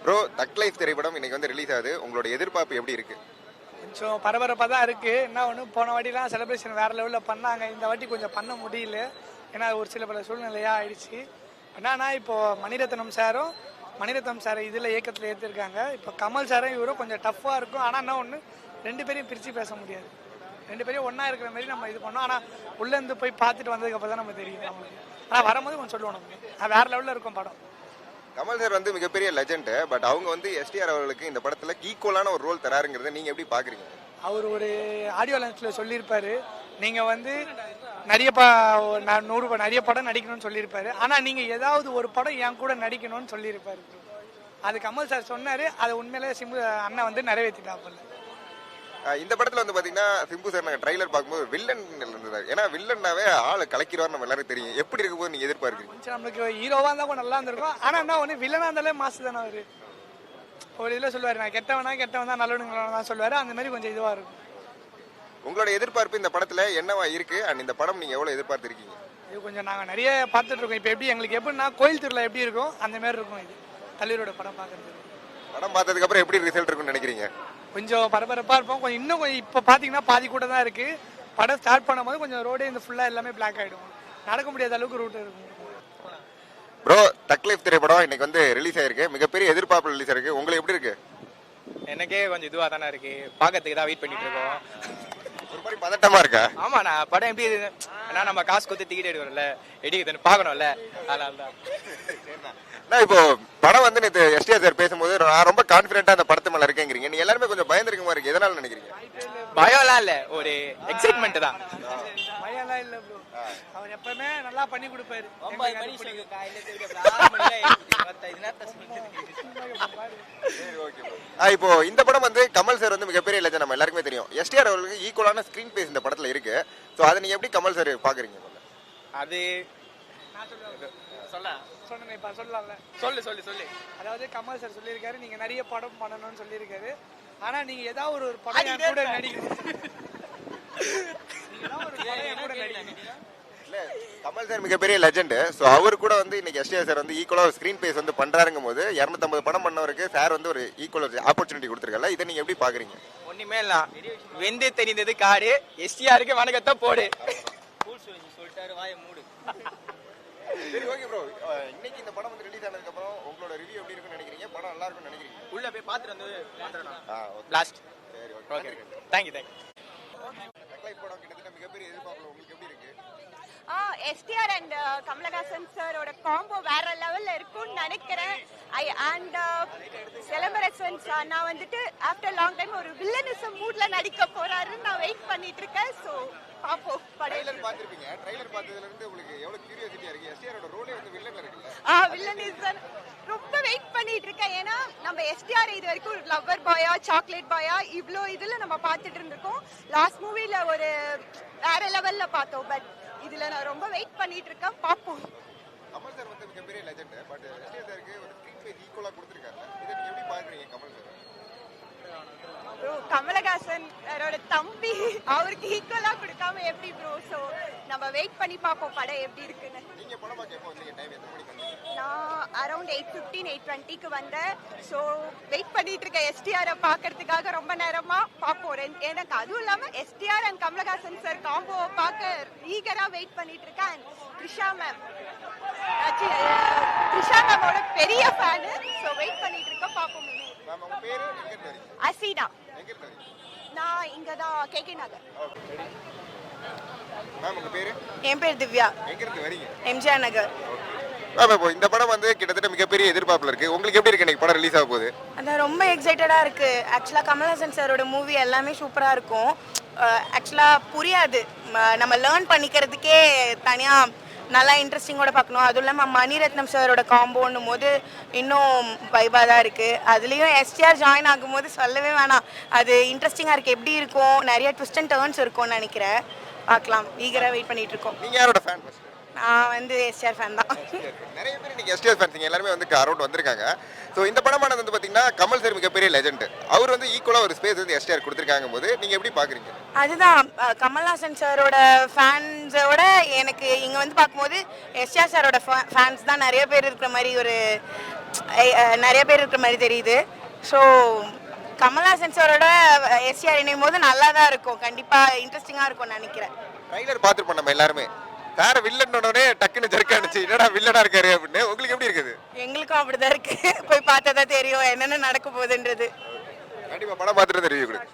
Bro, தக் life திரைப்படம் இன்னைக்கு வந்து ரிலீஸ் ஆகுது. உங்களோட எதிர்பார்ப்பு எப்படி இருக்கு? கொஞ்சம் பரபரப்பாக தான் இருக்குது. என்ன ஒன்று, போன வாட்டிலாம் செலிப்ரேஷன் வேறு லெவலில் பண்ணாங்க. இந்த வாட்டி கொஞ்சம் பண்ண முடியல. ஏன்னா ஒரு சில பல சூழ்நிலையாக ஆயிடுச்சு. என்னன்னா இப்போது மணிரத்னம் சார் இதில் இயக்கத்தில் ஏற்றிருக்காங்க. இப்போ கமல் சாரும் இவரும் கொஞ்சம் டஃப்பாக இருக்கும். ஆனால் என்ன ஒன்று, ரெண்டு பேரையும் பிரித்து பேச முடியாது. ரெண்டு பேரையும் ஒன்றா இருக்கிற மாதிரி நம்ம இது பண்ணோம். ஆனால் உள்ளேருந்து போய் பார்த்துட்டு வந்ததுக்கப்புறம் தான் நம்ம தெரியும் நம்மளுக்கு. ஆனால் வரும்போது கொஞ்சம் சொல்லுவோம் நம்ம வேறு லெவலில் இருக்கும் படம். கமல் சார் வந்து மிகப்பெரிய லெஜண்ட். பட் அவங்க வந்து எஸ்டிஆர் அவர்களுக்கு இந்த படத்துல ஈக்குவலான ஒரு ரோல் தராருங்கிறத நீங்க எப்படி பாக்குறீங்க? அவர் ஒரு ஆடியோ லான்ச்சில் சொல்லியிருப்பாரு, நீங்கள் வந்து நிறைய நிறைய படம் நடிக்கணும்னு சொல்லியிருப்பாரு. ஆனால் நீங்கள் ஏதாவது ஒரு படம் என் கூட நடிக்கணும்னு சொல்லியிருப்பாரு. அது கமல் சார் சொன்னார். அதை உண்மையிலே சிம்பு அண்ணன் வந்து நிறைவேற்றிட்டாப்புல. இந்த படத்துல வந்து பாத்தீங்கன்னா சிம்பு சார் நாங்கள் ட்ரைலர் பார்க்கும்போது வில்லன் இருந்தது. ஏன்னா வில்லன்னாவே ஆளு கலக்கிறாரு நம்ம எல்லாரும் தெரியும். எப்படி இருக்க போது நீங்க எதிர்பார்க்குறீங்க? கொஞ்சம் நம்மளுக்கு ஹீரோவாக இருந்தால் கூட நல்லா இருந்திருக்கும். ஆனால் என்ன ஒன்று, வில்லனாக இருந்தாலே மாசு தானே அவர். ஒரு இதில் சொல்லுவார், நான் கெட்டவன் தான் நல்லவனுங்களா தான் சொல்லுவார். அந்த மாதிரி கொஞ்சம் இதுவாக இருக்கும். உங்களோட எதிர்பார்ப்பு இந்த படத்துல என்னவா இருக்கு அண்ட் இந்த படம் நீங்க எவ்வளவு எதிர்பார்த்திருக்கீங்க? இது கொஞ்சம் நாங்கள் நிறைய பார்த்துட்டு இருக்கோம். இப்போ எப்படி எங்களுக்கு எப்படின்னா கோயில் திருவிழா எப்படி இருக்கும் அந்த மாதிரி இருக்கும். இது தலைவரோட படம் பார்க்கறது. படம் பார்த்ததுக்கு அப்புறம் எப்படி ரிசல்ட் இருக்கும்னு நினைக்கிறீங்க? கொஞ்சம் பரபரப்பாக இருப்போம். கொஞ்சம் இப்போ பார்த்தீங்கன்னா பாதி கூட தான் இருக்குது. படம் ஸ்டார்ட் பண்ணும்போது கொஞ்சம் ரோடே இந்த ஃபுல்லாக எல்லாமே பிளாக் ஆகிடும். நடக்க முடியாத அளவுக்கு ரூட் இருக்கும். ப்ரோ, தக் லைஃப் திரைப்படம் இன்னைக்கு வந்து ரிலீஸ் ஆயிருக்கு. மிகப்பெரிய எதிர்பார்ப்பு ரிலீஸ் ஆயிருக்கு. உங்களுக்கு எப்படி இருக்கு? எனக்கே கொஞ்சம் இதுவாக தானே இருக்கு. பார்க்கறதுக்கு தான் வெயிட் பண்ணிட்டு இருக்கோம். ஒரு மாதிரி பதட்டமா இருக்கா? ஆமா, நான் படம் எப்படி ஏன்னா நம்ம காசு கொடுத்து டிக்கெட் எடுக்கணும்ல, எடுக்குதுன்னு பார்க்கணும்ல, அதனால தான். இப்போ படம் வந்து நேற்று எஸ்டிஆர் சார் பேசும்போது நான் ரொம்ப கான்ஃபிடென்ட்டா அந்த படத்து மேல இருக்கேங்கிறீங்க. நீங்க எல்லாருமே கொஞ்சம் பயந்துருக்க மாதிரி இருக்கு. எதனால நினைக்கிறீங்க? பயம்லாம் இல்ல, ஒரு எக்ஸைட்மெண்ட் தான். பயம்லாம் இல்லை ப்ரோ. அவர் எப்பவுமே நல்லா பண்ணி கொடுப்பாரு. இப்போ இந்த படம் வந்து கமல் சார் வந்து மிகப்பெரிய லெஜண்ட், நம்ம எல்லாருக்குமே தெரியும். எஸ்டிஆர் அவர்களுக்கு ஈக்குவலான ஸ்கிரீன் பேஸ் இந்த படத்துல இருக்கு. சோ அதை நீங்க எப்படி கமல் சார் பாக்குறீங்க? அது சொல்லு. அதாவது கமல் சார் சொல்லியிருக்காரு, நீங்க நிறைய படம் பண்ணணும்னு சொல்லியிருக்காரு. ஆனா நீங்க ஏதாவது ஒரு படம் என் கூட நடிக்கணும். இல்ல, கமல் சார் மிகப்பெரிய லெஜண்ட். சோ அவர் கூட வந்து இன்னைக்கு எஸ்டிஆர் சார் வந்து ஈக்குவலா ஸ்கிரீன் பேஸ் வந்து பண்றாருங்கும் போது 250 படம் பண்ணவருக்கு சார் வந்து ஒரு ஈக்குவல் ஆப்பர்ச்சுனிட்டி கொடுத்துருக்கல. இதை நீங்க எப்படி பாக்குறீங்க? ஒண்ணுமே இல்ல, வெந்து தெரிந்தது காடு, எஸ்டிஆருக்கு வணக்கத்தை போடு சொல்லிட்டாரு, வாயை மூடு. சரி, ஓகே ப்ரோ. இன்னைக்கு இந்த படம் வந்து ரிலீஸ் ஆனதுக்கு அப்புறம் உங்களோட ரிவ்யூ எப்படி இருக்குன்னு நினைக்கிறீங்க? படம் நல்லா இருக்கும்னு நினைக்கிறீங்க? உள்ள போய் பார்த்துட்டு வந்து வந்துறேன். லாஸ்ட். சரி, ஓகே. Thank you. தக் லைஃப் படம் கிட்டத்தட்ட மிகப்பெரிய எதிர்பார்ப்புல உங்களுக்கு எப்படி இருக்கு? எஸ்டிஆர் அண்ட் கமலஹாசன் சாரோட காம்போ வேற லெவல்ல இருக்கும்னு நினைக்கிறேன். அண்ட் சிலம்பரசன் சார் நான் வந்துட்டு ஆஃப்டர் லாங் டைம் ஒரு வில்லனிசம் மூட்ல நடிக்க போறாருன்னு நான் வெயிட் பண்ணிட்டு இருக்கேன். ஸோ பாப்போம். ட்ரைலர் பார்த்திருப்பீங்க. ட்ரைலர் பார்த்ததுல இருந்து உங்களுக்கு எவ்வளவு கியூரியாசிட்டியா இருக்கு? எஸ்டிஆரோட ரோலே வந்து வில்லன்ல இருக்குல்ல? வில்லனிசம் ரொம்ப வெயிட் பண்ணிட்டு இருக்கேன். ஏன்னா நம்ம எஸ்டிஆர் இது வரைக்கும் ஒரு லவ்வர் பாயா, சாக்லேட் பாயா, இவ்வளோ இதுல நம்ம பார்த்துட்டு இருந்திருக்கோம். லாஸ்ட் மூவில ஒரு வேற லெவல்ல பார்த்தோம். பட் இதுல நான் ரொம்ப வெயிட் பண்ணிட்டு இருக்கேன். பாப்போம். கமல் சார் வந்து மிகப்பெரிய லெஜண்ட். பட் எஸ்டிஆர் சாருக்கு ஒரு ஸ்கிரீன் பேஸ் ஈக்குவலா கொடுத்திருக்காரு. இதை நீங்க எப்படி பாக்குறீங்க கமல் சார்? கமலஹாசன் அவரோட தம்பி, அவருக்கு ஈக்குவலா கொடுக்காம எப்படி ப்ரோ? சோ நம்ம வெயிட் பண்ணி பார்ப்போம் படம் எப்படி இருக்குன்னு. நீங்க படம் பார்க்க எப்போ வந்தீங்க? டைம் எத்தனை மணிக்கு வந்தீங்க? நான் அரௌண்ட் 8:15 8:20க்கு வந்தேன். ஸோ வெயிட் பண்ணிட்டு இருக்கேன் எஸ்டிஆரை பார்க்கறதுக்காக ரொம்ப நேரமா. பார்ப்போம். எனக்கு அதுவும் இல்லாம எஸ்டிஆர் அண்ட் கமலஹாசன் சார் காம்போவை பார்க்க ஈகரா வெயிட் பண்ணிட்டு இருக்கேன். அண்ட் த்ரிஷா மேமோட பெரிய ஃபேனு. ஸோ வெயிட் பண்ணிட்டு இருக்கேன். பார்ப்போம். மேம், உங்க பேரு? எங்க இருந்து வரீங்க? அசீனா. எங்க இருந்து வரீங்க? நான் இங்க தான் கேகே நகர். மேம், உங்க பேரு? என் பேர் திவ்யா. எங்க இருந்து வரீங்க? எம்ஜிஆர் நகர். மேம், இப்போ இந்த படம் வந்து கிட்டத்தட்ட மிகப்பெரிய எதிர்பார்ப்புல இருக்கு. உங்களுக்கு எப்படி இருக்கு இன்னைக்கு படம் ரிலீஸ் ஆக போகுது? அதான் ரொம்ப எக்ஸைட்டடாக இருக்குது. ஆக்சுவலாக கமல்ஹாசன் சாரோட மூவி எல்லாமே சூப்பராக இருக்கும். ஆக்சுவலாக புரியாது, நம்ம லேர்ன் பண்ணிக்கிறதுக்கே தனியாக நல்லா இன்ட்ரெஸ்டிங்கோட பார்க்கணும். அதுவும் இல்லாமல் மணிரத்னம் சாரோட காம்போன்னும் போது இன்னும் வைபாக தான் இருக்குது. அதுலேயும் எஸ்டிஆர் ஜாயின் ஆகும்போது சொல்லவே வேணாம், அது இன்ட்ரெஸ்டிங்காக இருக்குது. எப்படி இருக்கும், நிறைய ட்விஸ்ட் அண்ட் டர்ன்ஸ் இருக்கும்னு நினைக்கிறேன். பார்க்கலாம், ஈகராக வெயிட் பண்ணிட்டு இருக்கோம். நீங்க யாரோட ஃபேன்? நான் வந்து எஸ்டிஆர் ஃபேன் தான். நிறைய பேர் இன்னைக்கு எஸ்டிஆர் ஃபேன்ஸ் எல்லாருமே வந்து அரௌண்ட் வந்திருக்காங்க. ஸோ இந்த படமானது வந்து பார்த்தீங்கன்னா கமல் சார் மிகப்பெரிய லெஜண்ட். அவர் வந்து ஈக்குவலாக ஒரு ஸ்பேஸ் வந்து எஸ்டிஆர் கொடுத்துருக்காங்க போது நீங்கள் எப்படி பார்க்குறீங்க? அதுதான், கமல்ஹாசன் சாரோட ஃபேன்ஸோட எனக்கு இங்கே வந்து பார்க்கும்போது எஸ்டிஆர் சாரோட ஃபேன்ஸ் தான் நிறைய பேர் இருக்கிற மாதிரி ஒரு நிறைய பேர் இருக்கிற மாதிரி தெரியுது. ஸோ கமல்ஹாசன் சாரோட எஸ்டிஆர் இணையும் போது நல்லா தான் இருக்கும், கண்டிப்பாக இன்ட்ரெஸ்டிங்காக இருக்கும்னு நினைக்கிறேன். ட்ரைலர் பார்த்துருப்போம் நம்ம எல்லாருமே. வேற வில்லன் உடனே டக்குன்னு ஜர்க்கானுச்சு, என்னடா வில்லனா இருக்காரு அப்படின்னு. உங்களுக்கு எப்படி இருக்குது? எங்களுக்கும் அப்படிதான் இருக்கு, போய் பார்த்தா தான் தெரியும் என்னென்ன நடக்க போகுதுன்றது. கண்டிப்பா படம் பார்த்துட்டு ரிவ்யூ கொடுங்க.